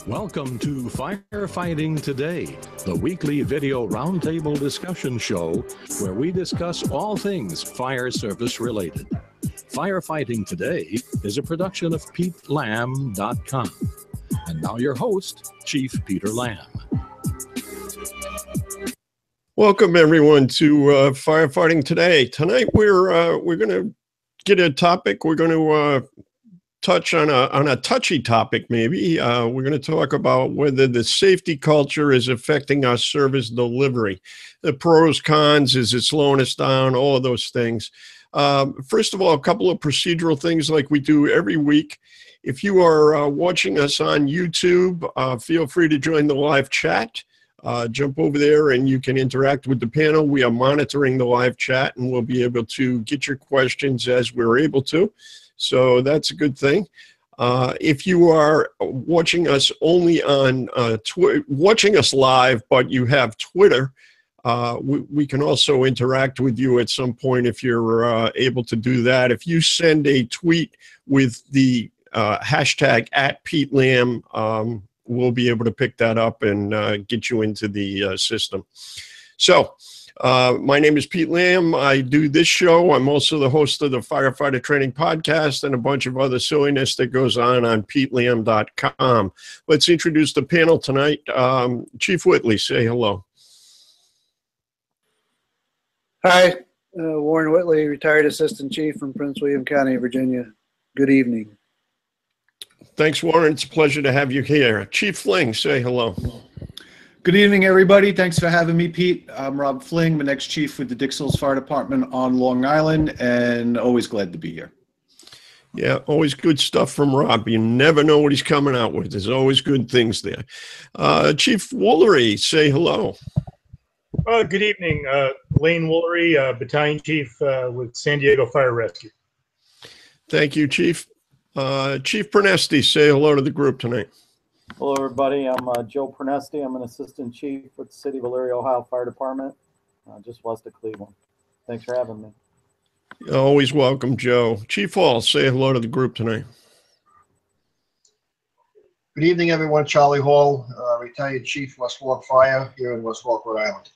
Welcome to Firefighting Today, the weekly video roundtable discussion show where we discuss all things fire service related. Firefighting Today is a production of PeteLamb.com. And now your host, Chief Peter Lamb. Welcome everyone to Firefighting Today. Tonight we're going to get a topic. We're going to touch on a touchy topic, maybe. We're going to talk about whether the safety culture is affecting our service delivery. The pros, cons, is it slowing us down, all of those things. First of all, a couple of procedural things like we do every week. If you are watching us on YouTube, feel free to join the live chat. Jump over there and you can interact with the panel. We are monitoring the live chat and we'll be able to get your questions as we're able to. So that's a good thing. If you are watching us only on watching us live, but you have Twitter, we can also interact with you at some point if you're able to do that. If you send a tweet with the hashtag @PeteLamb, we'll be able to pick that up and get you into the system. So my name is Pete Lamb. I do this show. I'm also the host of the Firefighter Training Podcast and a bunch of other silliness that goes on PeteLamb.com. Let's introduce the panel tonight. Chief Whitley, say hello. Hi, Warren Whitley, retired Assistant Chief from Prince William County, Virginia. Good evening. Thanks, Warren. It's a pleasure to have you here. Chief Fling, say hello. Good evening, everybody. Thanks for having me, Pete. I'm Rob Fling, the next chief with the Dixills Fire Department on Long Island, and always glad to be here. Yeah, always good stuff from Rob. You never know what he's coming out with. There's always good things there. Chief Woolery, say hello. Good evening. Lane Woolery, Battalion Chief with San Diego Fire Rescue. Thank you, Chief. Chief Pernesti, say hello to the group tonight. Hello, everybody. I'm Joe Pernesti. I'm an Assistant Chief with the City of Elyria, Ohio Fire Department, just west of Cleveland. Thanks for having me. Always welcome, Joe. Chief Hall, say hello to the group tonight. Good evening, everyone. Charlie Hall, retired Chief, West Warwick Fire here in West Warwick, Rhode Island.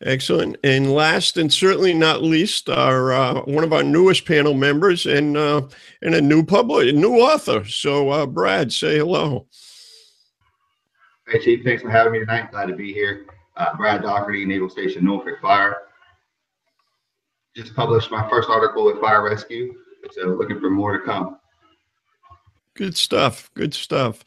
Excellent. And last and certainly not least, our one of our newest panel members and a new author. So, Brad, say hello. Hey, Chief. Thanks for having me tonight. Glad to be here. Brad Doherty, Naval Station Norfolk Fire. Just published my first article with Fire Rescue, so looking for more to come. Good stuff. Good stuff.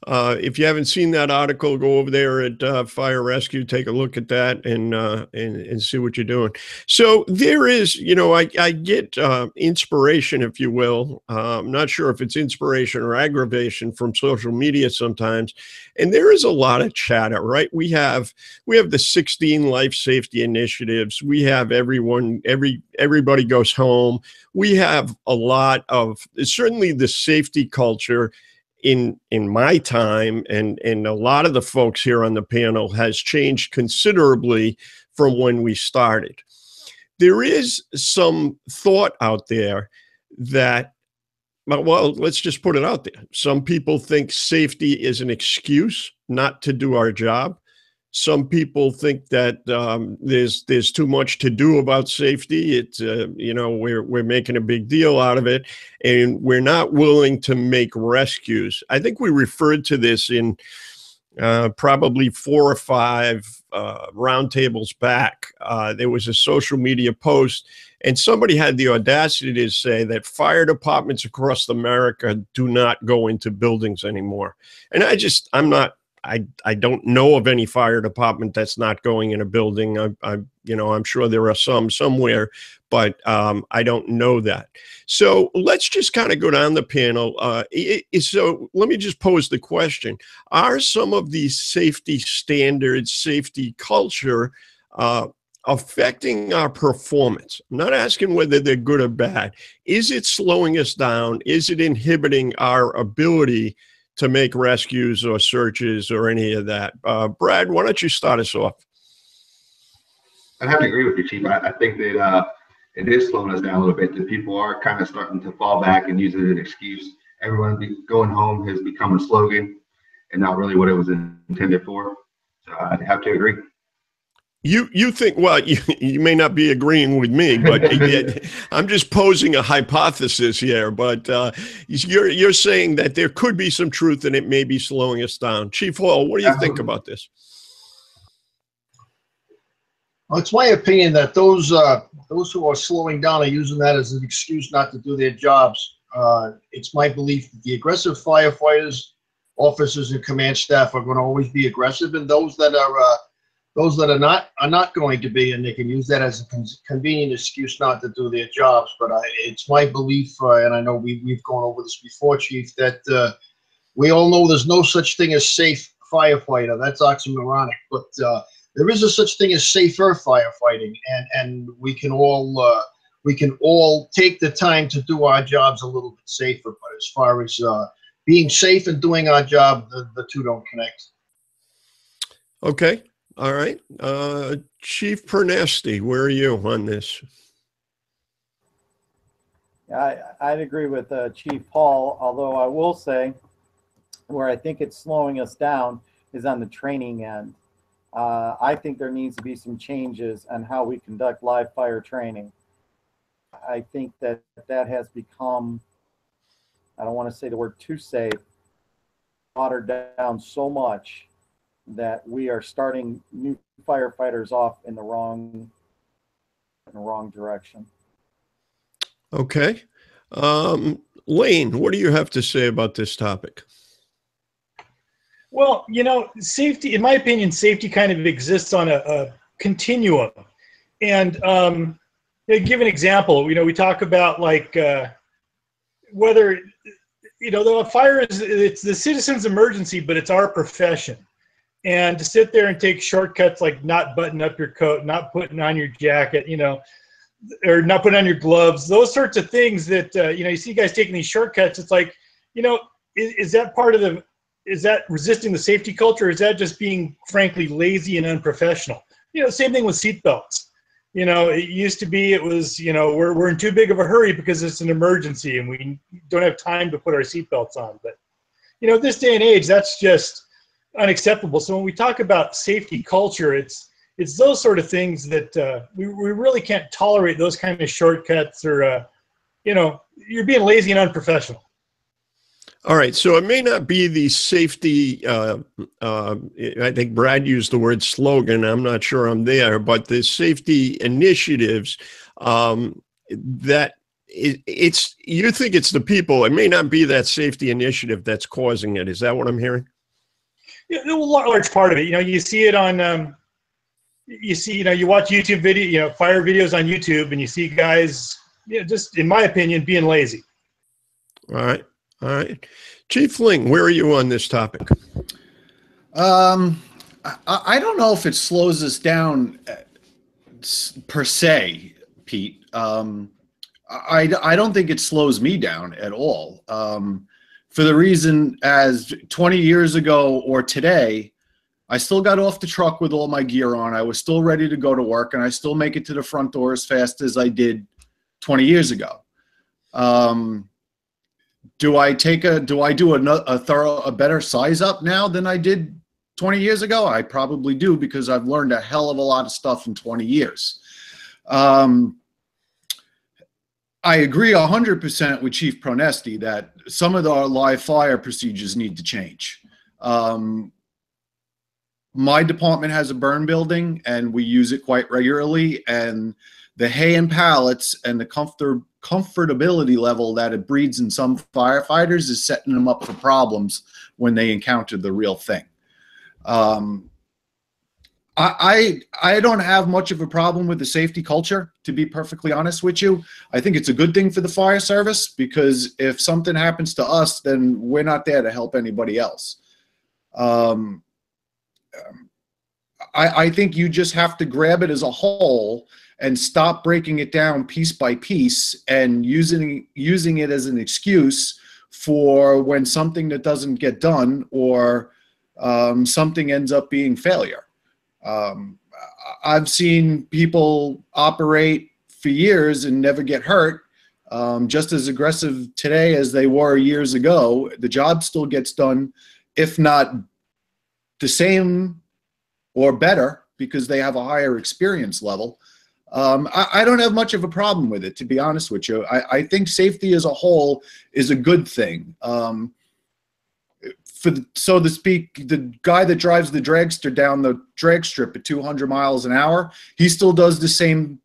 If you haven't seen that article, go over there at Fire Rescue, take a look at that and see what you're doing. So there is, you know, I get inspiration, if you will. I'm not sure if it's inspiration or aggravation from social media sometimes. And there is a lot of chatter, right? We have the 16 life safety initiatives. We have everybody goes home. We have a lot of, certainly the safety culture in my time and a lot of the folks here on the panel has changed considerably from when we started. There is some thought out there that, well, let's just put it out there. Some people think safety is an excuse not to do our job. Some people think that there's too much to do about safety. It's you know, we're making a big deal out of it, and we're not willing to make rescues. I think we referred to this in probably 4 or 5 roundtables back. There was a social media post, and somebody had the audacity to say that fire departments across America do not go into buildings anymore. And I don't know of any fire department that's not going in a building. You know, I'm sure there are some somewhere, but I don't know that. So let's just kind of go down the panel. So let me just pose the question. Are some of these safety standards, safety culture, affecting our performance? I'm not asking whether they're good or bad. Is it slowing us down? Is it inhibiting our ability to make rescues or searches or any of that? Brad, why don't you start us off? I have to agree with you, Chief. I think that it is slowing us down a little bit, that people are kind of starting to fall back and use it as an excuse. everyone going home has become a slogan and not really what it was intended for. So I have to agree. You think, well, you may not be agreeing with me, but I'm just posing a hypothesis here. But you're saying that there could be some truth and it may be slowing us down. Chief Hall, what do you think about this? Well, it's my opinion that those who are slowing down are using that as an excuse not to do their jobs. It's my belief that the aggressive firefighters, officers, and command staff are going to always be aggressive, and those that are not going to be, and they can use that as a convenient excuse not to do their jobs. But it's my belief, and I know we've gone over this before, Chief, that we all know there's no such thing as safe firefighter. That's oxymoronic, but there is a such thing as safer firefighting, and we can all take the time to do our jobs a little bit safer. But as far as being safe and doing our job, the two don't connect. Okay. All right. Chief Pernesti, where are you on this? I'd agree with Chief Paul, although I will say where I think it's slowing us down is on the training end. I think there needs to be some changes on how we conduct live fire training. I think that has become, I don't want to say the word too safe, watered down so much that we are starting new firefighters off in the wrong direction. Okay. Lane, what do you have to say about this topic? Well, safety, in my opinion, safety kind of exists on a continuum. And give an example. We talk about like whether, the fire it's the citizen's emergency, but it's our profession. And to sit there and take shortcuts like not buttoning up your coat, not putting on your jacket, or not putting on your gloves, those sorts of things that, you see guys taking these shortcuts. It's like, is that part of is that resisting the safety culture? Or is that just being frankly lazy and unprofessional? Same thing with seatbelts. It used to be, it was, we're in too big of a hurry because it's an emergency and we don't have time to put our seatbelts on. But, this day and age, that's just unacceptable. So when we talk about safety culture, it's those sort of things that we really can't tolerate, those kind of shortcuts or, you're being lazy and unprofessional. All right, so it may not be the safety, I think Brad used the word slogan, I'm not sure I'm there, but the safety initiatives, that you think it's the people, it may not be that safety initiative that's causing it. Is that what I'm hearing? Yeah, a large part of it. You see it on, you watch YouTube video, fire videos on YouTube, and you see guys, just in my opinion, being lazy. All right. All right. Chief Ling, where are you on this topic? I don't know if it slows us down per se, Pete. I don't think it slows me down at all. For the reason as 20 years ago or today, I still got off the truck with all my gear on. I was still ready to go to work, and I still make it to the front door as fast as I did 20 years ago. Do I do a better size up now than I did 20 years ago? I probably do, because I've learned a hell of a lot of stuff in 20 years. I agree 100% with Chief Pronesti that some of our live fire procedures need to change. My department has a burn building, and we use it quite regularly, and the hay and pallets and the comfortability level that it breeds in some firefighters is setting them up for problems when they encounter the real thing. I don't have much of a problem with the safety culture, to be perfectly honest with you. I think it's a good thing for the fire service, because if something happens to us, then we're not there to help anybody else. I think you just have to grab it as a whole and stop breaking it down piece by piece and using it as an excuse for when something that doesn't get done or something ends up being failure. I've seen people operate for years and never get hurt just as aggressive today as they were years ago. The job still gets done, if not the same or better, because they have a higher experience level. I don't have much of a problem with it, to be honest with you. I think safety as a whole is a good thing. So to speak, the guy that drives the dragster down the drag strip at 200 miles an hour, he still does the same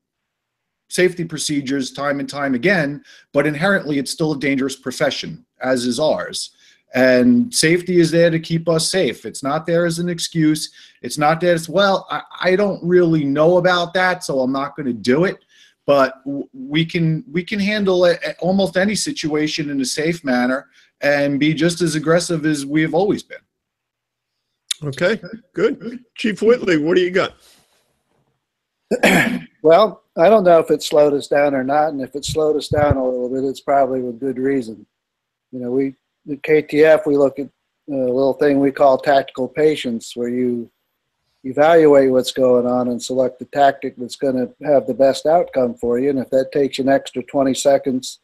safety procedures time and time again, but inherently it's still a dangerous profession, as is ours. And safety is there to keep us safe. It's not there as an excuse. It's not there as, well, I don't really know about that, so I'm not going to do it. But we can handle almost any situation in a safe manner and be just as aggressive as we have always been. Okay, good. Chief Whitley, what do you got? Well, I don't know if it slowed us down or not, and if it slowed us down a little bit, it's probably with good reason. You know, at KTF, we look at a little thing we call tactical patience, where you evaluate what's going on and select the tactic that's going to have the best outcome for you. And if that takes you an extra 20 seconds,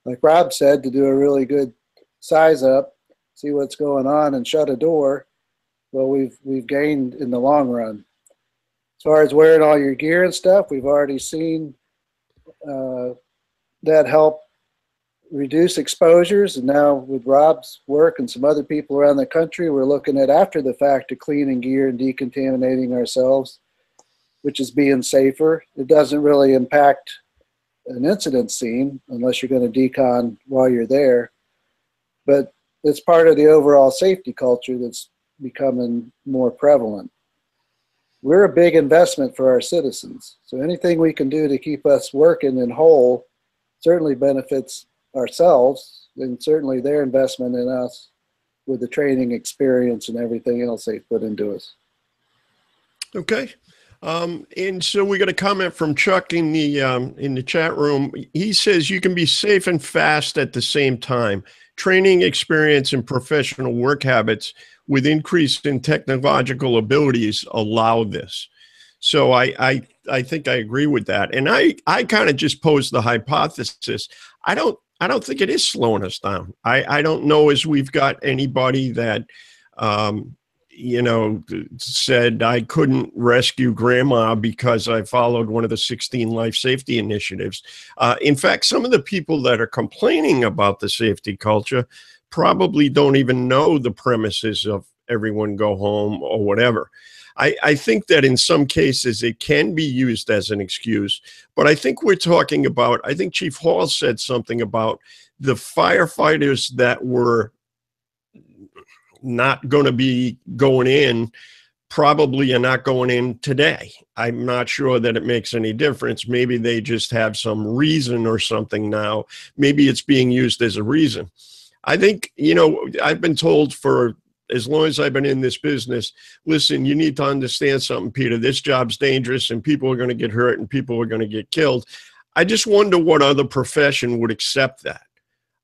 like Rob said, to do a really good size up, see what's going on, and shut a door, well, we've gained in the long run. As far as wearing all your gear and stuff, we've already seen that help reduce exposures. And now with Rob's work and some other people around the country, we're looking at after the fact of cleaning gear and decontaminating ourselves, which is being safer. It doesn't really impact an incident scene unless you're going to decon while you're there. But it's part of the overall safety culture that's becoming more prevalent. We're a big investment for our citizens. So anything we can do to keep us working and whole certainly benefits ourselves, and certainly their investment in us with the training experience and everything else they've put into us. Okay. And so we got a comment from Chuck in the chat room. He says you can be safe and fast at the same time. Training experience and professional work habits with increase in technological abilities allow this. So I think I agree with that. And I kind of just posed the hypothesis. I don't think it is slowing us down. I don't know as we've got anybody that, said I couldn't rescue grandma because I followed one of the 16 life safety initiatives. In fact, some of the people that are complaining about the safety culture probably don't even know the premises of everyone go home or whatever. I think that in some cases it can be used as an excuse, but I think we're talking about, I think Chief Hall said something about the firefighters that were not going to be going in, probably are not going in today. I'm not sure that it makes any difference. Maybe they just have some reason or something now. Maybe it's being used as a reason. I think, I've been told for as long as I've been in this business, listen, you need to understand something, Peter. This job's dangerous and people are going to get hurt and people are going to get killed. I just wonder what other profession would accept that.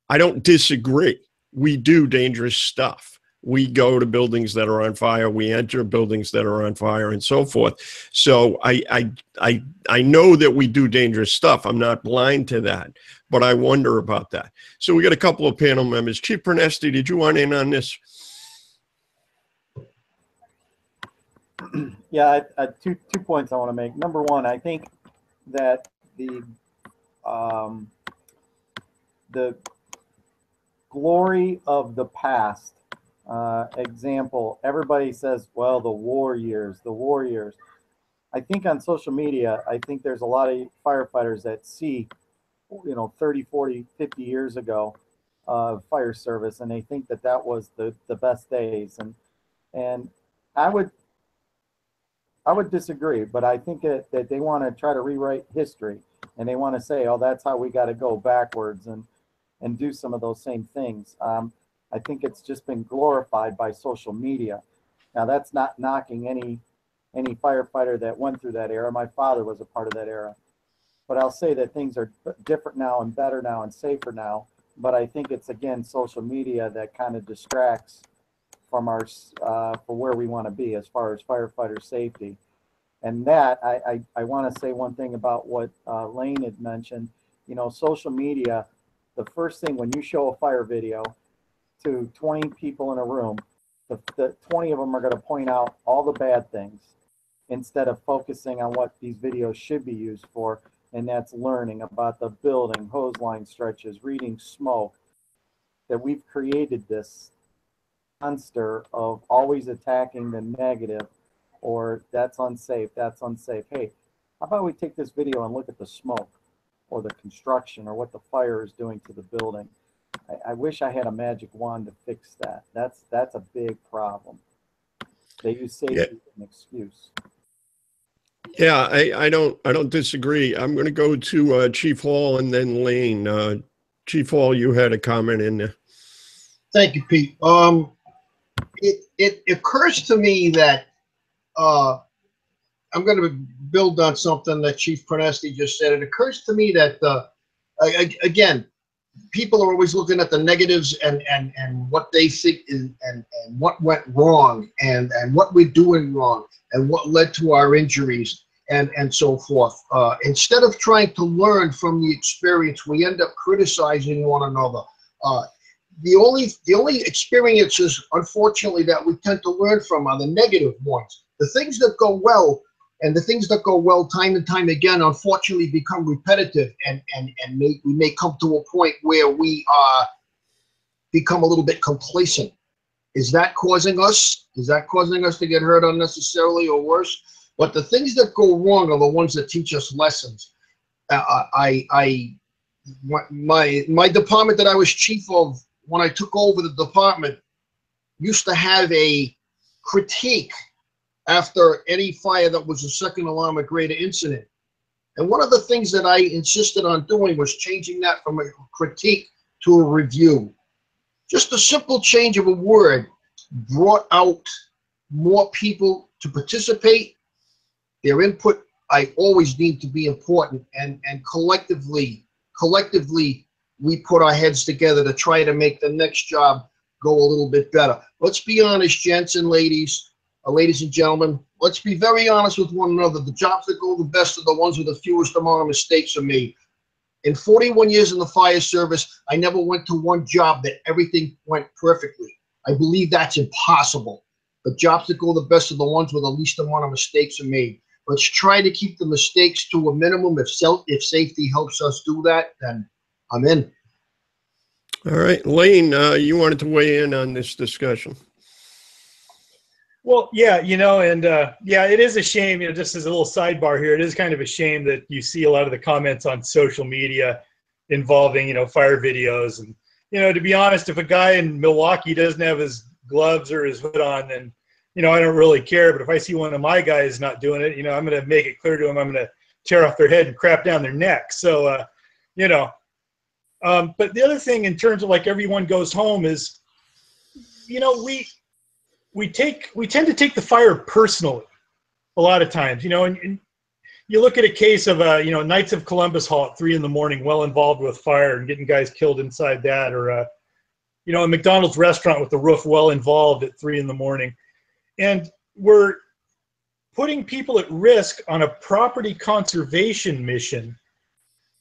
I don't disagree. We do dangerous stuff. We go to buildings that are on fire. We enter buildings that are on fire and so forth. So I know that we do dangerous stuff. I'm not blind to that, but I wonder about that. So we got a couple of panel members. Chief Pernesti, did you want in on this? Yeah, two points I want to make. Number one, I think that the glory of the past, example, everybody says, well, the war years. I think on social media, I think there's a lot of firefighters that see, 30, 40, 50 years ago of fire service, and they think that was the best days. And I would disagree, but I think that they want to try to rewrite history, and they want to say, oh, that's how we got to go backwards and do some of those same things. I think it's just been glorified by social media. Now, that's not knocking any firefighter that went through that era. My father was a part of that era. But I'll say that things are different now and better now and safer now. But I think it's, again, social media that kind of distracts from our for where we want to be as far as firefighter safety. And that I want to say one thing about what Lane had mentioned You know, social media, the first thing when you show a fire video to 20 people in a room, the 20 of them are going to point out all the bad things instead of focusing on what these videos should be used for, and that's learning about the building, hose line stretches, reading smoke. That we've created this monster of always attacking the negative, or that's unsafe, that's unsafe. Hey, how about we take this video and look at the smoke or the construction or what the fire is doing to the building? I wish I had a magic wand to fix that. That's a big problem. They use safety as an excuse. Yeah, I don't disagree. I'm going to go to Chief Hall and then Lane. Chief Hall, you had a comment in there. Thank you, Pete. It occurs to me that I'm going to build on something that Chief Pronesti just said. It occurs to me that again, people are always looking at the negatives and what they think is and what went wrong and what we're doing wrong and what led to our injuries and so forth. Instead of trying to learn from the experience, we end up criticizing one another. The only experiences, unfortunately, that we tend to learn from are the negative ones. The things that go well and the things that go well time and time again, unfortunately, become repetitive, and we may come to a point where we become a little bit complacent. Is that causing us? Is that causing us to get hurt unnecessarily or worse? But the things that go wrong are the ones that teach us lessons. My department that I was chief of when I took over the department used to have a critique after any fire that was a second alarm or greater incident. And one of the things that I insisted on doing was changing that from a critique to a review. Just a simple change of a word brought out more people to participate. Their input, I always deem to be important, and collectively, we put our heads together to try to make the next job go a little bit better. Let's be honest, gents and ladies and gentlemen, let's be very honest with one another. The jobs that go the best are the ones with the fewest amount of mistakes are made. In 41 years in the fire service, I never went to one job that everything went perfectly. I believe that's impossible. The jobs that go the best are the ones where the least amount of mistakes are made. Let's try to keep the mistakes to a minimum. If safety helps us do that, then I'm in. All right, Lane, you wanted to weigh in on this discussion. Well, yeah, and yeah, it is a shame, just as a little sidebar here, it is kind of a shame that you see a lot of the comments on social media involving, fire videos. And, to be honest, if a guy in Milwaukee doesn't have his gloves or his hood on, then, I don't really care. But if I see one of my guys not doing it, I'm going to make it clear to them I'm going to tear off their head and crap down their neck. So, but the other thing in terms of like everyone goes home is, we tend to take the fire personally a lot of times, and you look at a case of Knights of Columbus Hall at 3 a.m, well involved with fire and getting guys killed inside that, or a McDonald's restaurant with the roof well involved at 3 a.m, and we're putting people at risk on a property conservation mission.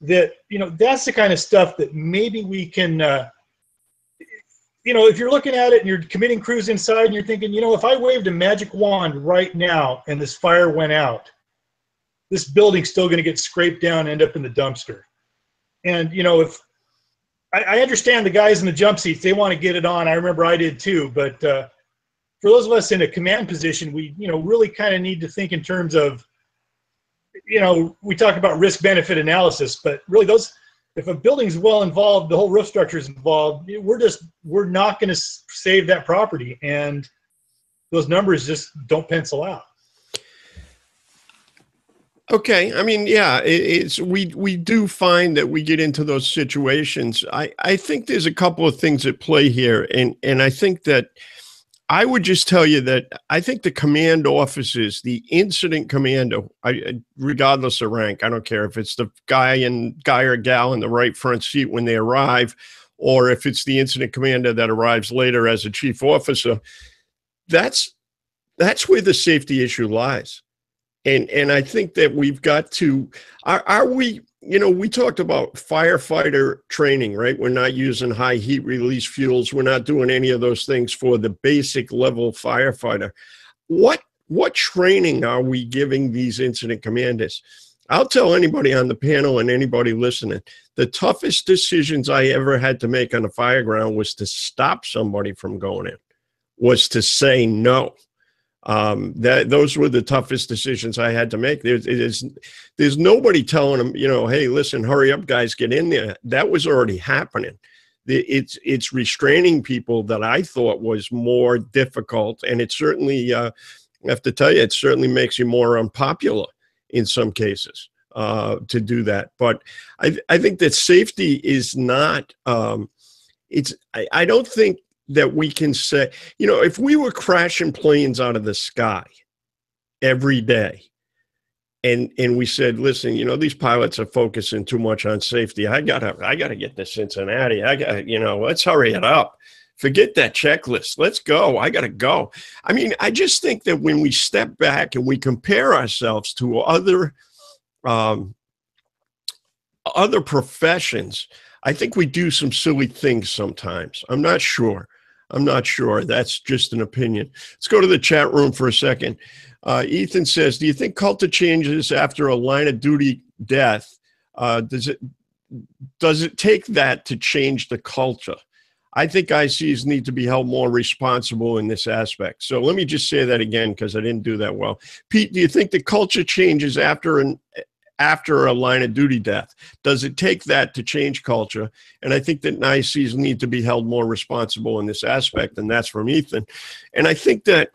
That that's the kind of stuff that maybe we can. If you're looking at it and you're committing crews inside and you're thinking, if I waved a magic wand right now and this fire went out, this building's still going to get scraped down and end up in the dumpster. And, if I understand the guys in the jump seats, they want to get it on. I remember I did too. But for those of us in a command position, we, really kind of need to think in terms of, we talk about risk benefit analysis, but really if a building's well involved, the whole roof structure is involved, we're not going to save that property, and those numbers just don't pencil out. Okay, I mean, yeah, we do find that we get into those situations. I think there's a couple of things at play here, and I think that I would just tell you that I think the command officers, the incident commander, regardless of rank, I don't care if it's the guy or gal in the right front seat when they arrive, or if it's the incident commander that arrives later as a chief officer, that's where the safety issue lies. And I think that we've got to, are we, we talked about firefighter training, right? We're not using high heat release fuels. We're not doing any of those things for the basic level firefighter. What training are we giving these incident commanders? I'll tell anybody on the panel and anybody listening, the toughest decisions I ever had to make on the fire ground was to stop somebody from going in, was to say no. Those were the toughest decisions I had to make. There's nobody telling them, hey, listen, hurry up, guys, get in there. That was already happening. It's restraining people that I thought was more difficult, and it certainly, I have to tell you, it certainly makes you more unpopular in some cases to do that. But I think that safety is not. I don't think that we can say, if we were crashing planes out of the sky every day and we said, listen, these pilots are focusing too much on safety. I gotta get to Cincinnati. Let's hurry it up. Forget that checklist. Let's go. I gotta go. I mean, I just think that when we step back and we compare ourselves to other professions, I think we do some silly things sometimes. I'm not sure. That's just an opinion. Let's go to the chat room for a second. Ethan says, do you think culture changes after a line of duty death? Does it take that to change the culture? I think ICs need to be held more responsible in this aspect. So let me just say that again, because I didn't do that well. Pete, do you think the culture changes after a line of duty death? Does it take that to change culture? And I think that ICs need to be held more responsible in this aspect, and that's from Ethan. And I think that,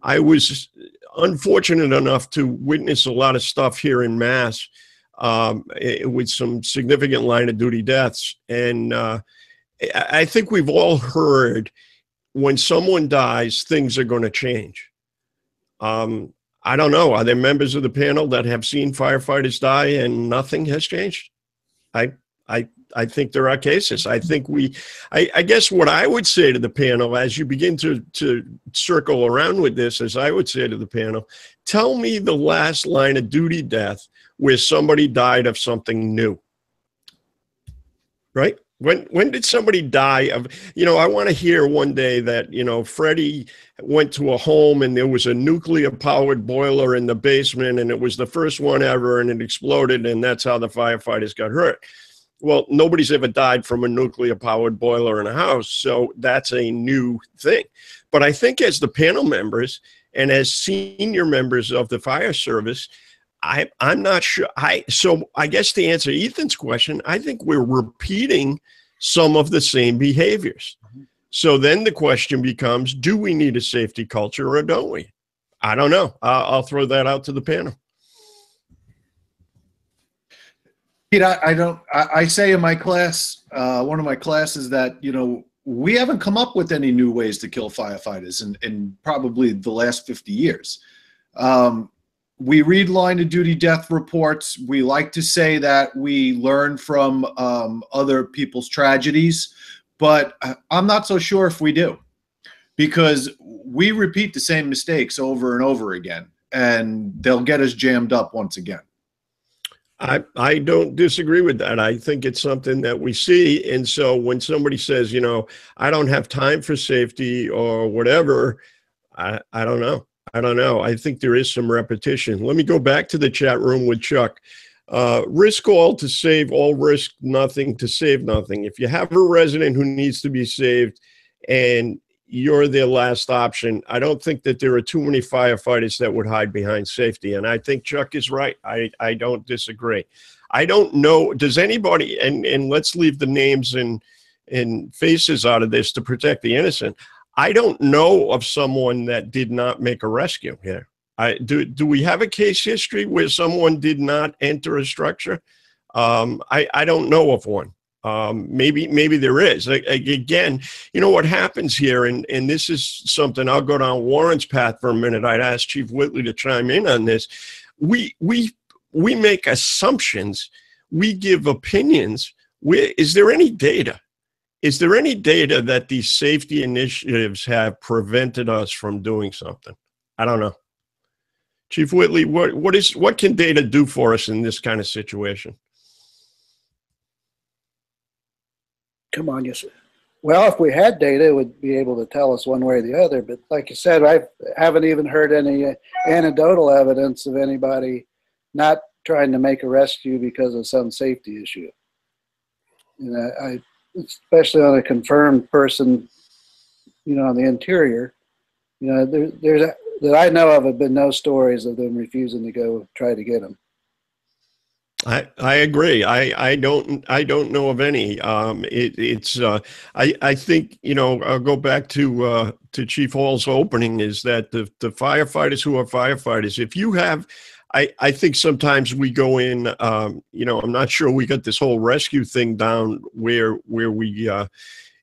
I was unfortunate enough to witness a lot of stuff here in Mass with some significant line of duty deaths. And I think we've all heard when someone dies, things are going to change. I don't know. Are there members of the panel that have seen firefighters die and nothing has changed? I think there are cases. I think I guess what I would say to the panel as you begin to circle around with this, as I would say to the panel, tell me the last line of duty death where somebody died of something new, right? When did somebody die of, I want to hear one day that, Freddie went to a home and there was a nuclear powered boiler in the basement and it was the first one ever and it exploded and that's how the firefighters got hurt. Well, nobody's ever died from a nuclear powered boiler in a house. So that's a new thing. But I think as the panel members and as senior members of the fire service, I'm not sure. So I guess to answer Ethan's question, I think we're repeating some of the same behaviors. So then the question becomes, do we need a safety culture or don't we? I don't know. I'll throw that out to the panel. Pete, I say in my class, one of my classes that, we haven't come up with any new ways to kill firefighters in probably the last 50 years. We read line of duty death reports. We like to say that we learn from other people's tragedies, but I'm not so sure if we do, because we repeat the same mistakes over and over again, and they'll get us jammed up once again. I don't disagree with that. I think it's something that we see. And so when somebody says, I don't have time for safety or whatever, I don't know. I think there is some repetition. Let me go back to the chat room with Chuck. Risk all to save all, risk nothing to save nothing. If you have a resident who needs to be saved and you're their last option, I don't think that there are too many firefighters that would hide behind safety. And I think Chuck is right. I don't disagree. I don't know. Does anybody, and let's leave the names and faces out of this to protect the innocent. I don't know of someone that did not make a rescue here. Do we have a case history where someone did not enter a structure? I don't know of one. Maybe there is. Again, what happens here, and this is something, I'll go down Warren's path for a minute. I'd ask Chief Whitley to chime in on this. We make assumptions. We give opinions. Is there any data? Is there any data that these safety initiatives have prevented us from doing something? I don't know. Chief Whitley, what can data do for us in this kind of situation? Come on, yes. Well, if we had data, it would be able to tell us one way or the other. But like you said, I haven't even heard any anecdotal evidence of anybody not trying to make a rescue because of some safety issue. You know, especially on a confirmed person, you know, on the interior, you know, there's that I know of have been no stories of them refusing to go try to get them. I agree. I don't know of any. I think, you know, I'll go back to Chief Hall's opening, is that the firefighters who are firefighters, if you have, I think sometimes we go in, you know, I'm not sure we got this whole rescue thing down where we,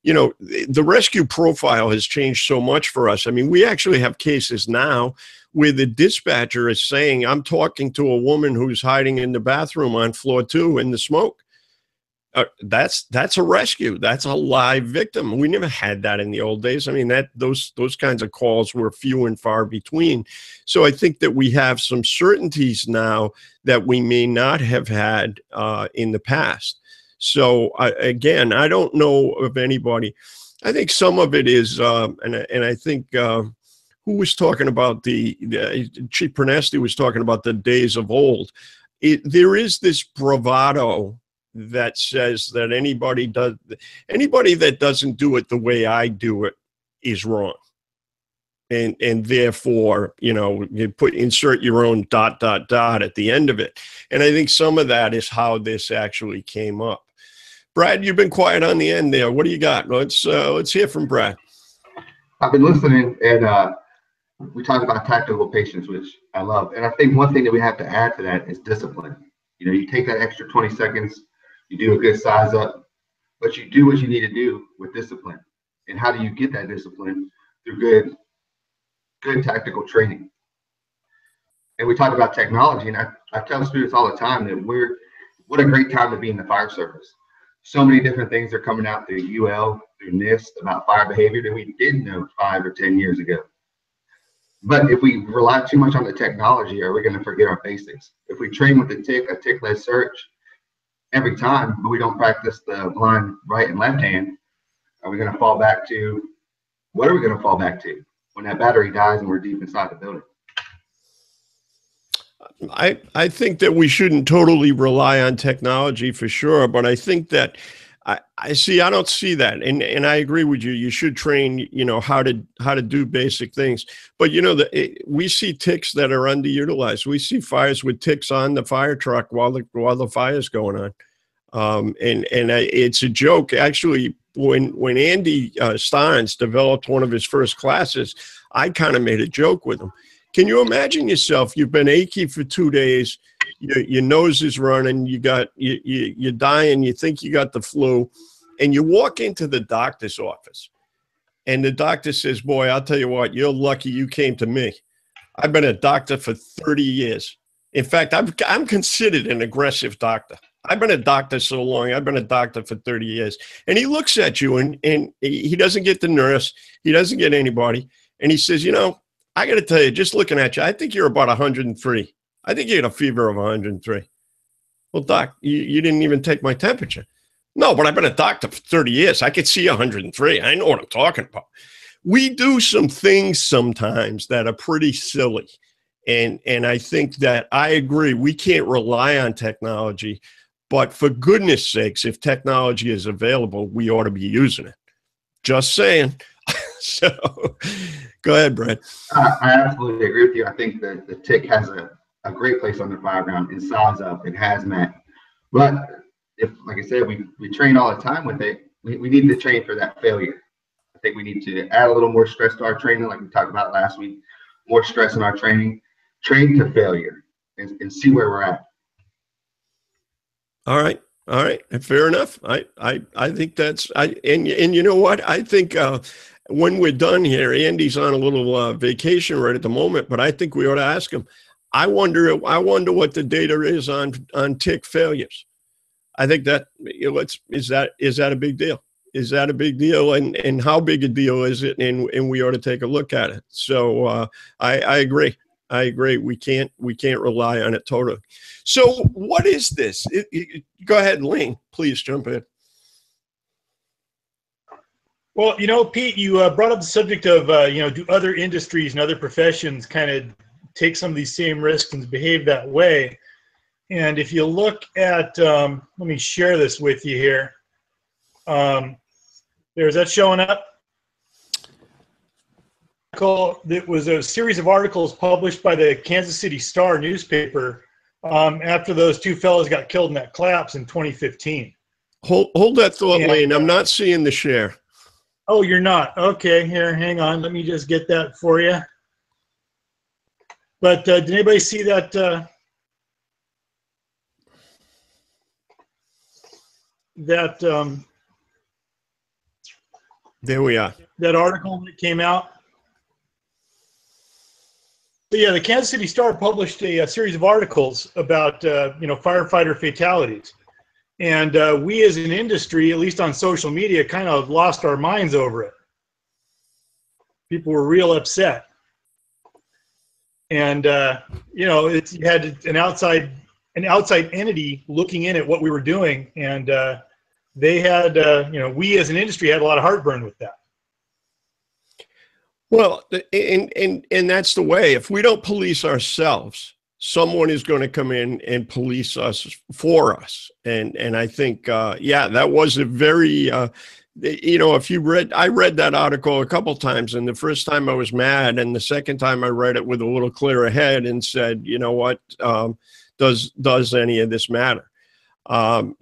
you know, the rescue profile has changed so much for us. I mean, we actually have cases now where the dispatcher is saying, I'm talking to a woman who's hiding in the bathroom on floor 2 in the smoke. That's a rescue. That's a live victim. We never had that in the old days. I mean, those kinds of calls were few and far between. So I think that we have some certainties now that we may not have had in the past. So again, I don't know of anybody. I think some of it is, and I think who was talking about the Chief Pernesti was talking about the days of old. There is this bravado that says that anybody that doesn't do it the way I do it is wrong. And therefore, you know, you insert your own ... at the end of it. And I think some of that is how this actually came up. Brad, you've been quiet on the end there. What do you got? Let's hear from Brad. I've been listening, and we talk about tactical patience, which I love. And I think one thing that we have to add to that is discipline. You know, you take that extra 20 seconds, you do a good size up, but you do what you need to do with discipline. And how do you get that discipline? Through good tactical training. And we talk about technology, and I tell students all the time that what a great time to be in the fire service. So many different things are coming out through UL, through NIST about fire behavior that we didn't know 5 or 10 years ago. But if we rely too much on the technology, are we going to forget our basics? If we train with a tick-led search every time, but we don't practice the blind right and left hand, are we going to fall back to, what are we going to fall back to when that battery dies and we're deep inside the building? I think that we shouldn't totally rely on technology for sure, but I think that I don't see that. And I agree with you. You should train, you know, how to do basic things. But, you know, we see ticks that are underutilized. We see fires with ticks on the fire truck while the fire's going on. It's a joke. Actually, when Andy Stearns developed one of his first classes, I kind of made a joke with him. Can you imagine yourself? You've been achy for 2 days. Your nose is running. You're dying. You think you got the flu, and you walk into the doctor's office, and the doctor says, "Boy, I'll tell you what. You're lucky you came to me. I've been a doctor for 30 years. In fact, I'm considered an aggressive doctor. I've been a doctor so long. I've been a doctor for 30 years." And he looks at you, and he doesn't get the nurse. He doesn't get anybody, and he says, "You know, I got to tell you, just looking at you, I think you're about 103. I think you had a fever of 103. Well, doc, you didn't even take my temperature. No, but I've been a doctor for 30 years. I could see 103. I know what I'm talking about. We do some things sometimes that are pretty silly. And I think that I agree. We can't rely on technology, but for goodness sakes, if technology is available, we ought to be using it. Just saying. So go ahead, Brad. I absolutely agree with you. I think that the tick has a great place on the fire ground in size up and hazmat. But if, like I said, we train all the time with it, we need to train for that failure. I think we need to add a little more stress to our training, like we talked about last week, more stress in our training, train to failure and see where we're at. All right. Fair enough. I think that's, and you know what? I think, when we're done here, Andy's on a little vacation right at the moment, but I think we ought to ask him. I wonder what the data is on tick failures. I think that is that a big deal? Is that a big deal? And how big a deal is it? And we ought to take a look at it. So I agree. I agree. We can't rely on it totally. So what is this? Go ahead, Lane, please jump in. Well, Pete, you brought up the subject of, do other industries and other professions kind of take some of these same risks and behave that way? And if you look at, let me share this with you here. There's that showing up. It was a series of articles published by the Kansas City Star newspaper after those two fellows got killed in that collapse in 2015. Hold that thought, Lane. I'm not seeing the share. Oh, you're not? Okay, here, hang on. Let me just get that for you. But did anybody see that? There we are. That article that came out. But yeah, the Kansas City Star published a series of articles about firefighter fatalities. And we as an industry, at least on social media, kind of lost our minds over it. People were real upset. And, you had an outside entity looking in at what we were doing. And they had, we as an industry had a lot of heartburn with that. Well, and that's the way. If we don't police ourselves, someone is going to come in and police us for us. And I think, that was a very, if you I read that article a couple times, and the first time I was mad, and the second time I read it with a little clearer head and said, you know what, does any of this matter?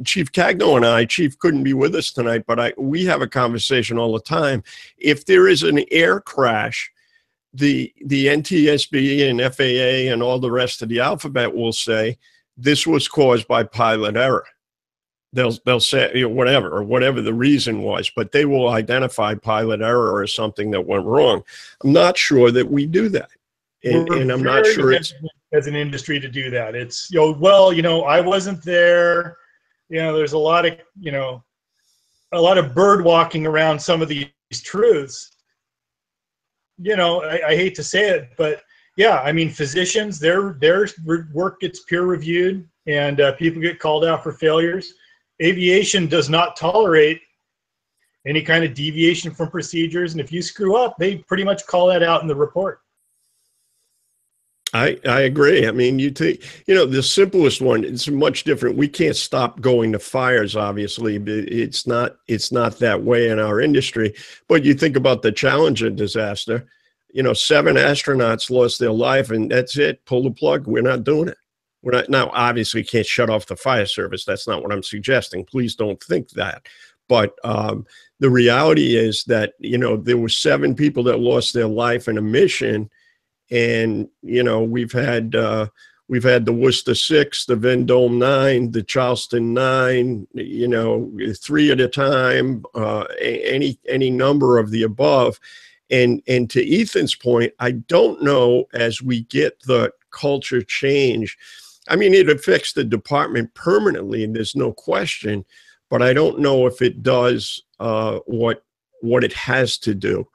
Chief Cagno and I, Chief couldn't be with us tonight, but we have a conversation all the time. If there is an air crash, the NTSB and FAA and all the rest of the alphabet will say this was caused by pilot error. They'll say whatever the reason was, but they will identify pilot error as something that went wrong. I'm not sure that we do that, and I'm not sure it's as an industry to do that. It's I wasn't there. There's a lot of bird walking around some of these truths. I hate to say it, but yeah, I mean, physicians, their work gets peer reviewed, and people get called out for failures. Aviation does not tolerate any kind of deviation from procedures, and if you screw up, they pretty much call that out in the report. I agree. I mean, the simplest one, it's much different. We can't stop going to fires, obviously. It's not that way in our industry. But you think about the Challenger disaster, 7 astronauts lost their life, and that's it. Pull the plug. We're not doing it. We're not. Now, obviously, can't shut off the fire service. That's not what I'm suggesting. Please don't think that. But the reality is that, there were 7 people that lost their life in a mission. And, we've had the Worcester 6, the Vendome 9, the Charleston 9, 3 at a time, any number of the above. And to Ethan's point, I don't know, as we get the culture change, I mean, it affects the department permanently, and there's no question, but I don't know if it does what it has to do.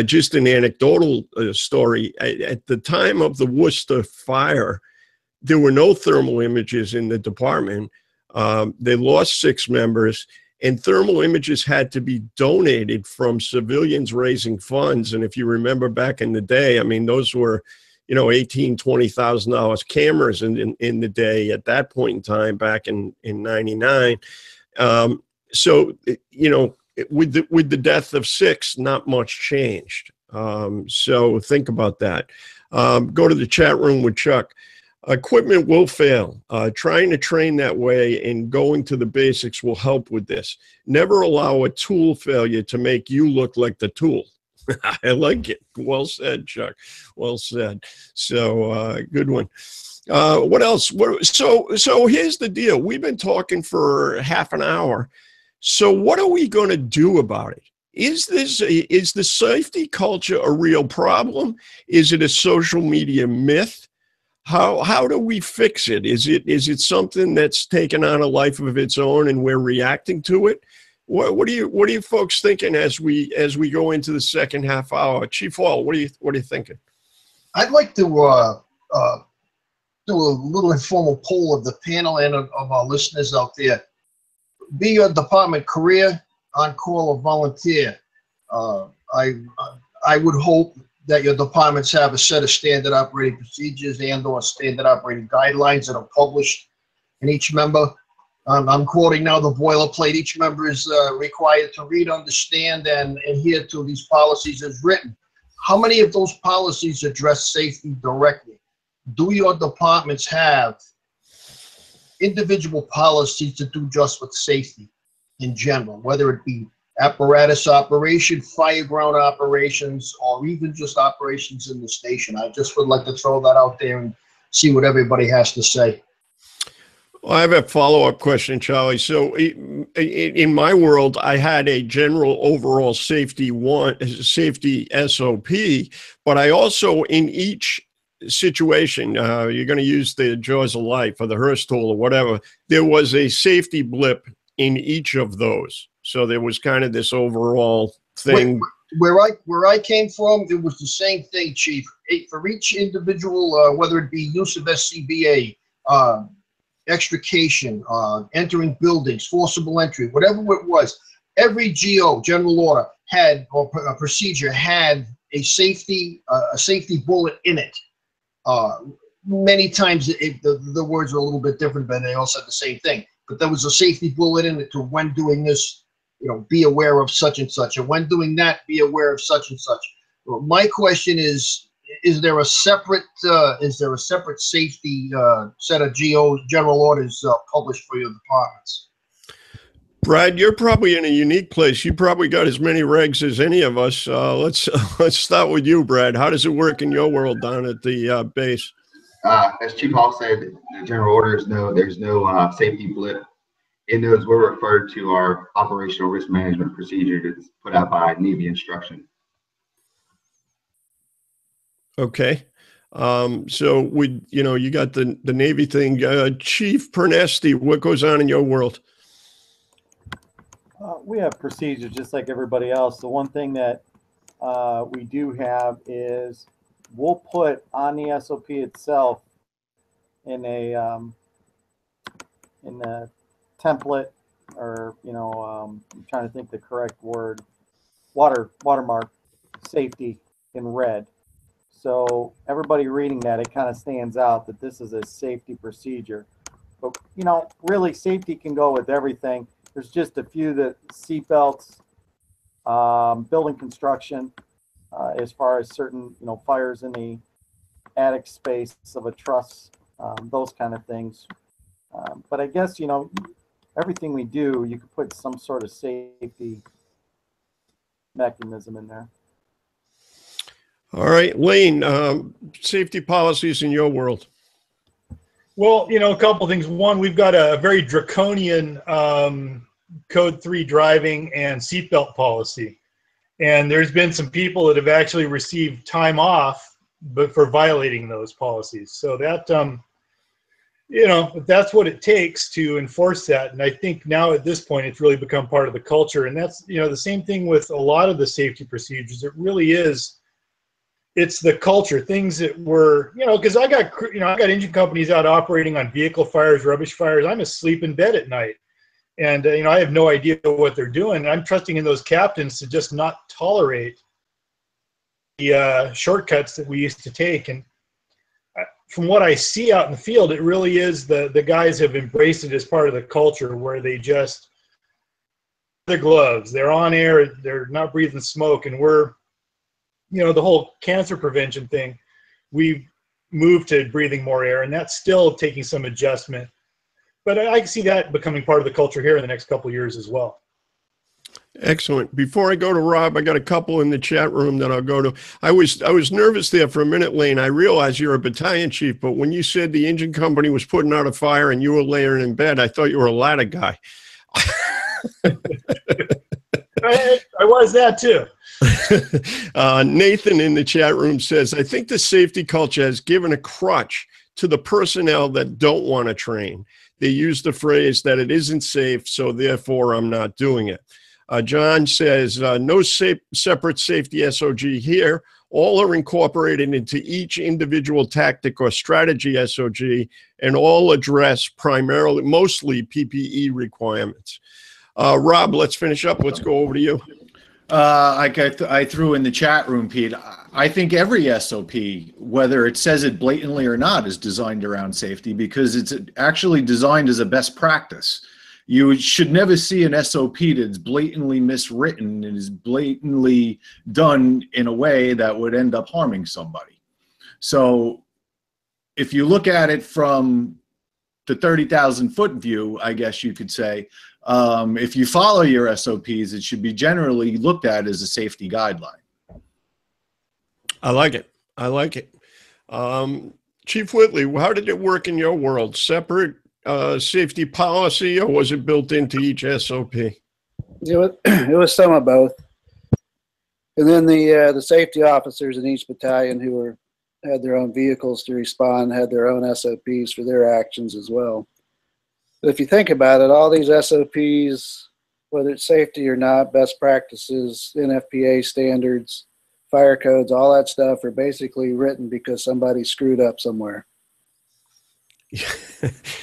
Just an anecdotal story. At the time of the Worcester fire, there were no thermal images in the department. They lost 6 members, and thermal images had to be donated from civilians raising funds. And if you remember back in the day, I mean, those were, $18,000, $20,000 cameras in the day at that point in time, back in 99. With the death of 6, not much changed. So think about that. Go to the chat room with Chuck. Equipment will fail. Trying to train that way and going to the basics will help with this. Never allow a tool failure to make you look like the tool. I like it. Well said, Chuck. Well said. So good one. What else? So here's the deal. We've been talking for half an hour. So what are we going to do about it? Is the safety culture a real problem? Is it a social media myth? How do we fix it? Is it something that's taken on a life of its own and we're reacting to it? What are you folks thinking as we go into the second half hour? Chief Hall, what are you thinking? I'd like to do a little informal poll of the panel and of our listeners out there. Be your department career, on call, or volunteer. I would hope that your departments have a set of standard operating procedures and/or standard operating guidelines that are published in each member. I'm quoting now the boilerplate. Each member is required to read, understand, and adhere to these policies as written. How many of those policies address safety directly? Do your departments have individual policies to do just with safety in general, whether it be apparatus operation, fireground operations, or even just operations in the station? I just would like to throw that out there and see what everybody has to say. Well, I have a follow-up question, Charlie. So in my world, I had a general overall safety SOP, but I also, in each situation, you're going to use the Jaws of Life or the Hearst tool or whatever, there was a safety blip in each of those. So there was kind of this overall thing. Where I came from, it was the same thing, Chief. For each individual, whether it be use of SCBA, extrication, entering buildings, forcible entry, whatever it was, every GO, general order, had, or a procedure had a safety bullet in it. Many times the words are a little bit different, but they all said the same thing. But there was a safety bullet in it to when doing this, be aware of such and such, and when doing that, be aware of such and such. Well, my question is there a separate safety set of general orders published for your departments? Brad, you're probably in a unique place. You probably got as many regs as any of us. Let's start with you, Brad. How does it work in your world down at the base? As Chief Hall said, the general orders, there's no safety blip. In those, we're referred to our operational risk management procedure that's put out by Navy instruction. Okay. So you got the Navy thing. Chief Pernesti, what goes on in your world? We have procedures just like everybody else. The one thing that we do have is we'll put on the SOP itself in a template, or I'm trying to think the correct word, watermark safety in red. So everybody reading that, it kind of stands out that this is a safety procedure. But really safety can go with everything. There's just a few that seatbelts, building construction, as far as certain fires in the attic space of a truss, those kind of things. But I guess everything we do, you could put some sort of safety mechanism in there. All right, Lane, safety policies in your world. Well, a couple things. One, we've got a very draconian Code 3 driving and seatbelt policy. And there's been some people that have actually received time off but for violating those policies. So that, that's what it takes to enforce that. And I think now at this point, it's really become part of the culture. And that's, the same thing with a lot of the safety procedures. It really is. It's the culture, things that were, because I got engine companies out operating on vehicle fires, rubbish fires. I'm asleep in bed at night. And, I have no idea what they're doing. And I'm trusting in those captains to just not tolerate the shortcuts that we used to take. And from what I see out in the field, it really is the guys have embraced it as part of the culture, where they just, their gloves, they're on air, they're not breathing smoke. And we're, the whole cancer prevention thing, we've moved to breathing more air, and that's still taking some adjustment. But I can see that becoming part of the culture here in the next couple of years as well. Excellent. Before I go to Rob, I got a couple in the chat room that I'll go to. I was nervous there for a minute, Lane. I realized you're a battalion chief, but when you said the engine company was putting out a fire and you were laying in bed, I thought you were a ladder guy. I was that too. Nathan in the chat room says, I think the safety culture has given a crutch to the personnel that don't want to train. They use the phrase that it isn't safe, so therefore I'm not doing it. John says, no separate safety SOG here. All are incorporated into each individual tactic or strategy SOG, and all address mostly PPE requirements. Rob, let's finish up. Let's go over to you. I threw in the chat room, Pete. I think every SOP, whether it says it blatantly or not, is designed around safety because it's actually designed as a best practice. You should never see an SOP that's blatantly miswritten and is blatantly done in a way that would end up harming somebody. So if you look at it from the 30,000-foot view, I guess you could say, if you follow your SOPs, it should be generally looked at as a safety guideline. I like it. I like it. Chief Whitley, how did it work in your world? Separate safety policy, or was it built into each SOP? It was some of both. And then the safety officers in each battalion who had their own vehicles to respond had their own SOPs for their actions as well. But if you think about it, all these SOPs, whether it's safety or not, best practices, NFPA standards, fire codes, all that stuff are basically written because somebody screwed up somewhere.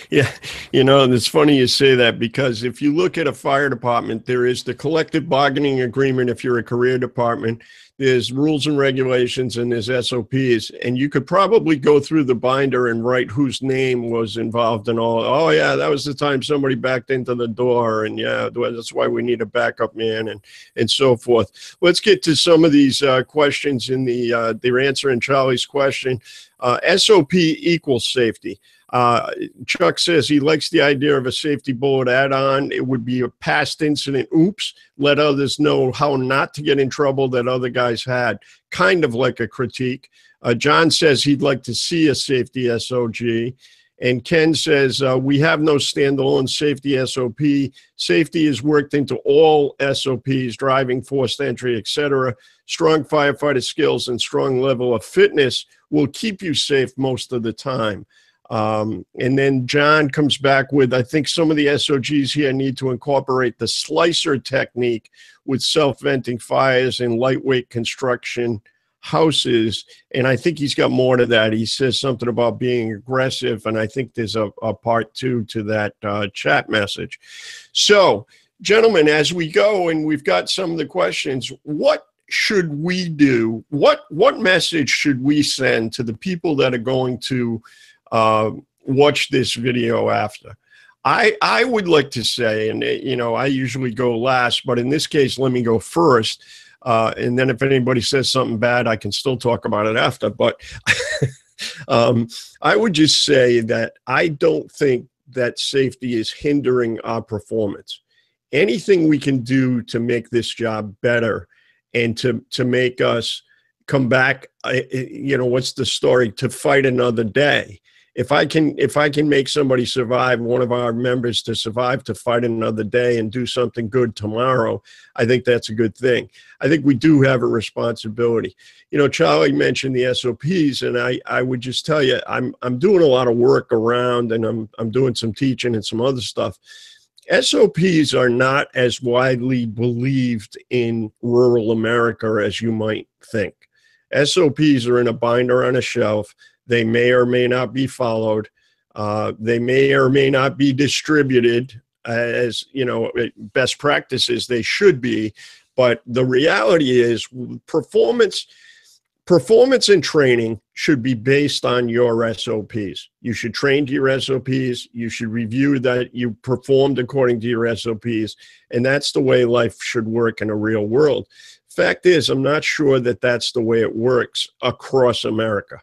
Yeah, you know, and it's funny you say that, because if you look at a fire department, there is the collective bargaining agreement. If you're a career department, there's rules and regulations, and there's SOPs, and you could probably go through the binder and write whose name was involved and all. Oh yeah, that was the time somebody backed into the door, and yeah, that's why we need a backup man, and so forth. Let's get to some of these questions in their answer in Charlie's question. SOP equals safety. Chuck says he likes the idea of a safety bullet add-on. It would be a past incident. Oops, let others know how not to get in trouble that other guys had. Kind of like a critique. John says he'd like to see a safety SOG. And Ken says, we have no standalone safety SOP. Safety is worked into all SOPs, driving, forced entry, etc. Strong firefighter skills and strong level of fitness will keep you safe most of the time. And then John comes back with, I think some of the SOGs here need to incorporate the slicer technique with self-venting fires and lightweight construction houses. And I think he's got more to that. He says something about being aggressive, and I think there's a part two to that chat message. So, gentlemen, as we go, and we've got some of the questions, what should we do? What message should we send to the people that are going to watch this video after? I would like to say, and you know, I usually go last, but in this case, let me go first. And then if anybody says something bad, I can still talk about it after. But I would just say that I don't think that safety is hindering our performance. Anything we can do to make this job better and to make us come back, you know, what's the story? To fight another day. If I can make somebody survive, one of our members to survive to fight another day and do something good tomorrow, I think that's a good thing. I think we do have a responsibility. You know, Charlie mentioned the SOPs, and I would just tell you, I'm doing a lot of work around, and I'm doing some teaching and some other stuff. SOPs are not as widely believed in rural America as you might think. SOPs are in a binder on a shelf. They may or may not be followed. They may or may not be distributed as, you know, best practices. They should be. But the reality is performance and training should be based on your SOPs. You should train to your SOPs. You should review that you performed according to your SOPs. And that's the way life should work in a real world. Fact is, I'm not sure that that's the way it works across America.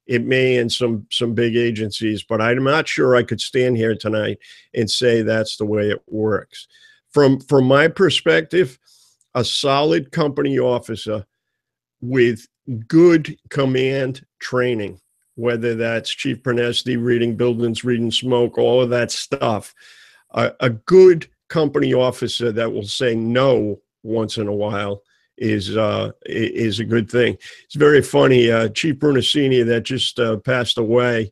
It may in some big agencies, but I'm not sure I could stand here tonight and say that's the way it works. From my perspective, a solid company officer with good command training, whether that's Chief Pernesti, reading buildings, reading smoke, all of that stuff, a good company officer that will say no once in a while is a good thing. It's very funny. Chief Brunacini, that just passed away,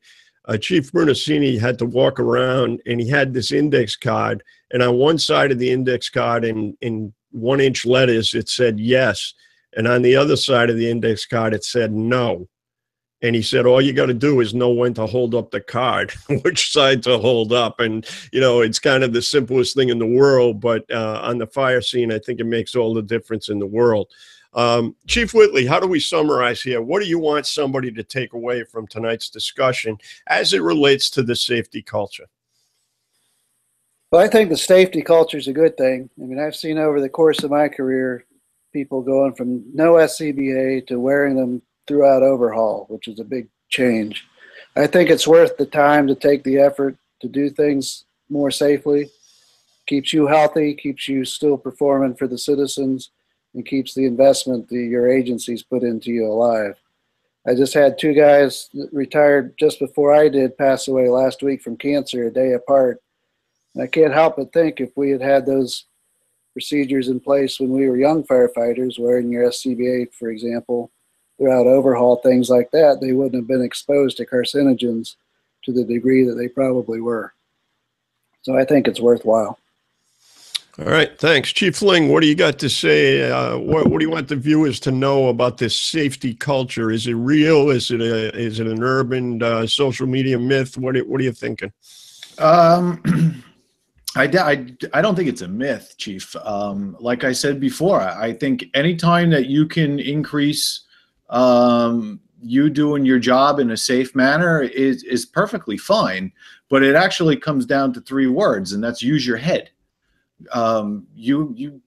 Chief Bernasini had to walk around, and he had this index card, and on one side of the index card in 1-inch letters, it said yes. And on the other side of the index card, it said no. And he said, all you got to do is know when to hold up the card, which side to hold up. And, you know, it's kind of the simplest thing in the world. But on the fire scene, I think it makes all the difference in the world. Chief Whitley, how do we summarize here? What do you want somebody to take away from tonight's discussion as it relates to the safety culture? Well, I think the safety culture is a good thing. I mean, I've seen over the course of my career people going from no SCBA to wearing them throughout overhaul, which is a big change. I think it's worth the time to take the effort to do things more safely. Keeps you healthy, keeps you still performing for the citizens, and keeps the investment that your agencies put into you alive. I just had 2 guys that retired just before I did pass away last week from cancer, a day apart. And I can't help but think if we had had those procedures in place when we were young firefighters, wearing your SCBA, for example, throughout overhaul, things like that, they wouldn't have been exposed to carcinogens to the degree that they probably were. So I think it's worthwhile. All right, thanks. Chief Ling, what do you got to say? What do you want the viewers to know about this safety culture? Is it real? Is it an urban social media myth? What are you thinking? I don't think it's a myth, Chief. Like I said before, I think anytime that you can increase you doing your job in a safe manner is perfectly fine. But it actually comes down to 3 words, and that's use your head. You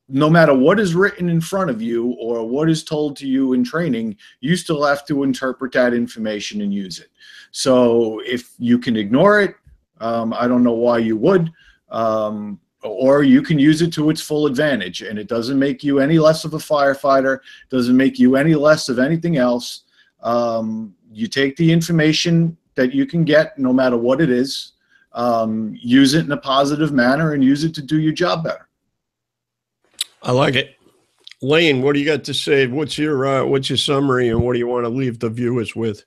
no matter what is written in front of you or what is told to you in training, you still have to interpret that information and use it. So if you can ignore it, I don't know why you would, or you can use it to its full advantage, and it doesn't make you any less of a firefighter, doesn't make you any less of anything else. You take the information that you can get, no matter what it is, use it in a positive manner, and use it to do your job better. I like it. Lane, what do you got to say? What's your summary, and what do you want to leave the viewers with?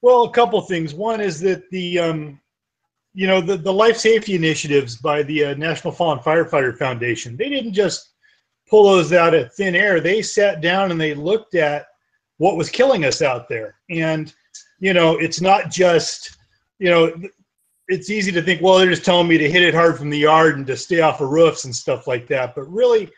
Well, a couple things. One is that the life safety initiatives by the National Fallen Firefighter Foundation, they didn't just pull those out of thin air. They sat down and they looked at what was killing us out there. And, it's not just, it's easy to think, well, they're just telling me to hit it hard from the yard and to stay off of roofs and stuff like that. But really,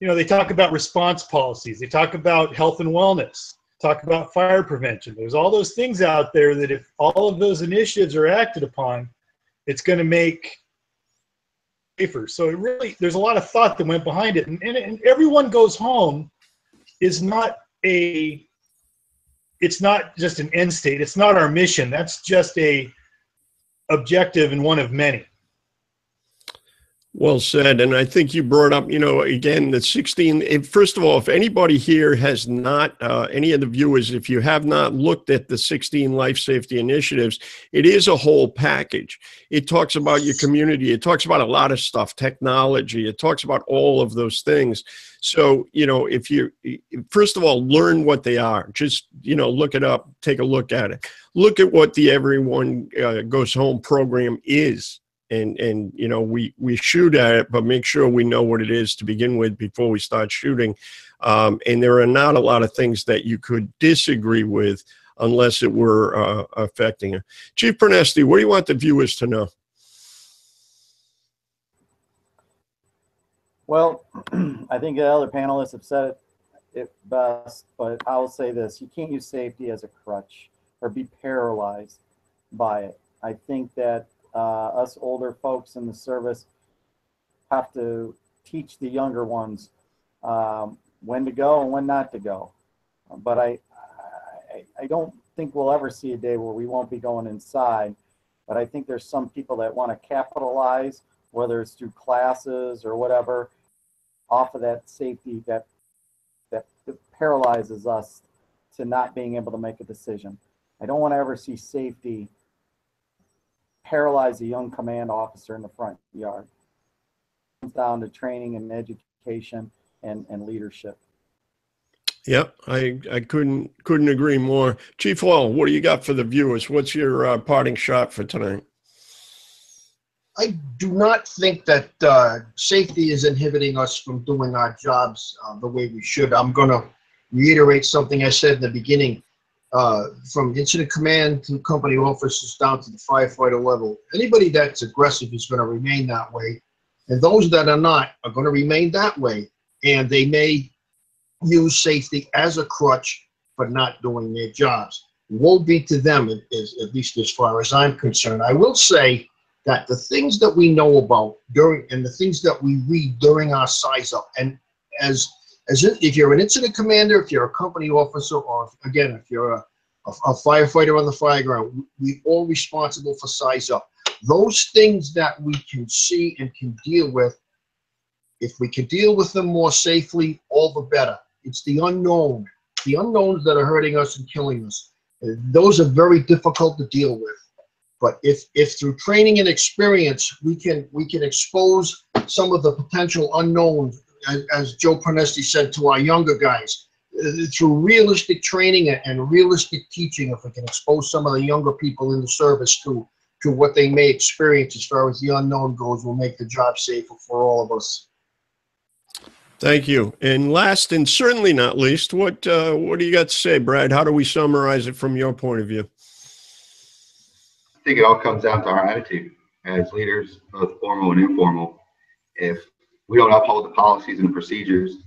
they talk about response policies. They talk about health and wellness, talk about fire prevention. There's all those things out there that if all of those initiatives are acted upon, it's going to make safer. So there's a lot of thought that went behind it. And everyone goes home is it's not just an end state. It's not our mission. That's just a objective and one of many. Well said. And I think you brought up, again, the 16, first of all, if anybody here has not, any of the viewers, if you have not looked at the 16 life safety initiatives, it is a whole package. It talks about your community. It talks about a lot of stuff, technology. It talks about all of those things. So, if you, first of all, learn what they are. Just, look it up, take a look at it. Look at what the Everyone Goes Home program is. And we shoot at it, but make sure we know what it is to begin with before we start shooting. And there are not a lot of things that you could disagree with unless it were affecting it. Chief Pernesti, what do you want the viewers to know? Well, I think the other panelists have said it best, but I'll say this. You can't use safety as a crutch or be paralyzed by it. I think that us older folks in the service have to teach the younger ones when to go and when not to go. But I don't think we'll ever see a day where we won't be going inside. But I think there's some people that want to capitalize, whether it's through classes or whatever, off of that safety that paralyzes us to not being able to make a decision. I don't want to ever see safety paralyze a young command officer in the front yard. It comes down to training and education and leadership. Yep, I couldn't agree more. Chief Hall, what do you got for the viewers? What's your parting shot for tonight? I do not think that safety is inhibiting us from doing our jobs the way we should. I'm going to reiterate something I said in the beginning. From incident command to company officers down to the firefighter level, anybody that's aggressive is going to remain that way. And those that are not are going to remain that way. And they may use safety as a crutch for not doing their jobs. Woe be to them, at least as far as I'm concerned. I will say that the things that we know about during and the things that we read during our size up, and if you're an incident commander, if you're a company officer, or again, if you're a firefighter on the fire ground, we're all responsible for size up. Those things that we can see and can deal with, if we can deal with them more safely, all the better. It's the unknowns that are hurting us and killing us. Those are very difficult to deal with. But if through training and experience we can expose some of the potential unknowns, as Joe Pernesti said, to our younger guys, through realistic training and realistic teaching, if we can expose some of the younger people in the service to what they may experience as far as the unknown goes, will make the job safer for all of us. Thank you. And last and certainly not least, what do you got to say, Brad? How do we summarize it from your point of view? I think it all comes down to our attitude as leaders, both formal and informal. If we don't uphold the policies and procedures,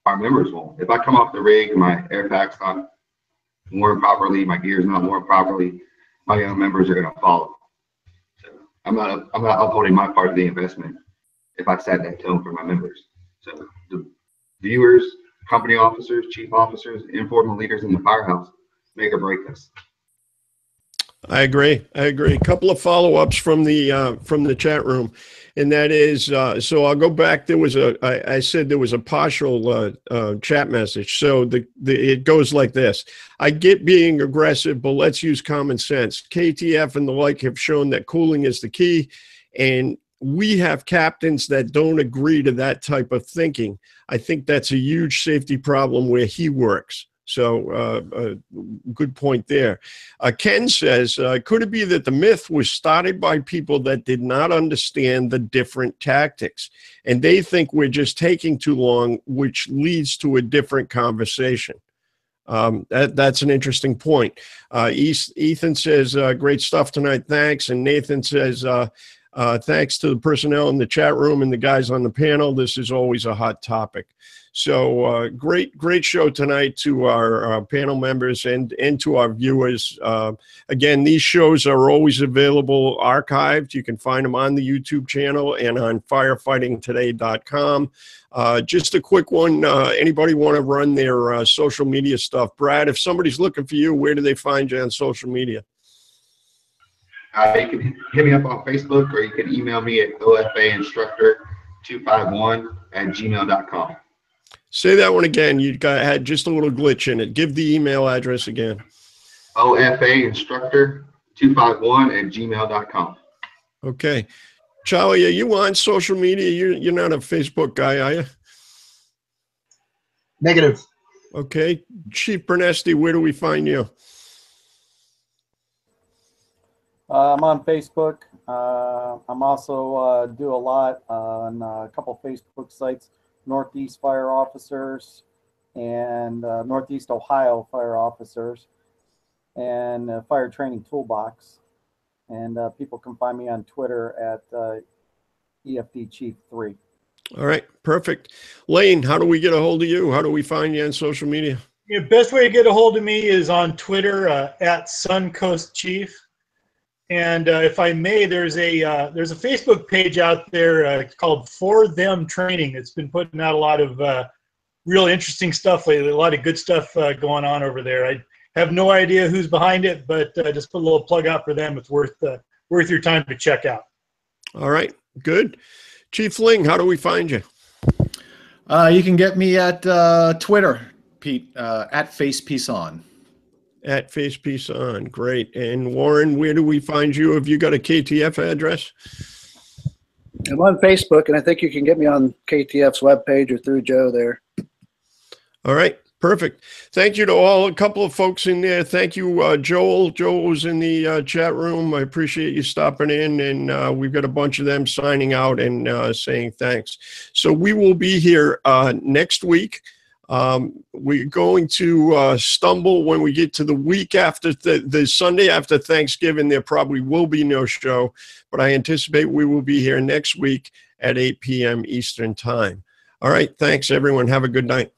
our members won't. If I come off the rig, my air pack's not worn properly, my gear's not worn properly, my young members are going to follow. So I'm not upholding my part of the investment if I set that tone for my members. So the viewers, company officers, chief officers, informal leaders in the firehouse make or break this. I agree. A couple of follow-ups from the chat room, and that is, so I'll go back. There was I said there was a partial chat message. So it goes like this: I get being aggressive, but let's use common sense. KTF and the like have shown that cooling is the key, and we have captains that don't agree to that type of thinking. I think that's a huge safety problem where he works. So good point there. Ken says, could it be that the myth was started by people that did not understand the different tactics and they think we're just taking too long, which leads to a different conversation? That's an interesting point. Ethan says, great stuff tonight. Thanks. And Nathan says, thanks to the personnel in the chat room and the guys on the panel. This is always a hot topic. So great show tonight to our panel members and to our viewers. Again, these shows are always available archived. You can find them on the YouTube channel and on firefightingtoday.com. Just a quick one. Anybody want to run their social media stuff? Brad, if somebody's looking for you, where do they find you on social media? You can hit me up on Facebook, or you can email me at ofainstructor251@gmail.com. Say that one again. You had just a little glitch in it. Give the email address again. ofainstructor251@gmail.com. Okay. Charlie, are you on social media? You're not a Facebook guy, are you? Negative. Okay. Chief Pernesti, where do we find you? I'm on Facebook. I'm also do a lot on a couple Facebook sites, Northeast Fire Officers and Northeast Ohio Fire Officers, and Fire Training Toolbox. And people can find me on Twitter at EFD Chief 3. All right, perfect. Lane, how do we get a hold of you? How do we find you on social media? The best way to get a hold of me is on Twitter at Suncoast Chief. And if I may, there's a Facebook page out there called For Them Training. It's been putting out a lot of real interesting stuff lately, a lot of good stuff going on over there. I have no idea who's behind it, but just put a little plug out for them. It's worth your time to check out. All right, good. Chief Ling, how do we find you? You can get me at Twitter, Pete, at FacePeaceOn. At FacePeaceOn. Great. And Warren, where do we find you? Have you got a KTF address? I'm on Facebook, and I think you can get me on KTF's webpage or through Joe there. All right. Perfect. Thank you to all. A couple of folks in there. Thank you, Joel. Joel was in the chat room. I appreciate you stopping in, and we've got a bunch of them signing out and saying thanks. So we will be here next week. We're going to stumble when we get to the week after the Sunday after Thanksgiving. There probably will be no show, but I anticipate we will be here next week at 8 p.m. Eastern Time. All right. Thanks, everyone. Have a good night.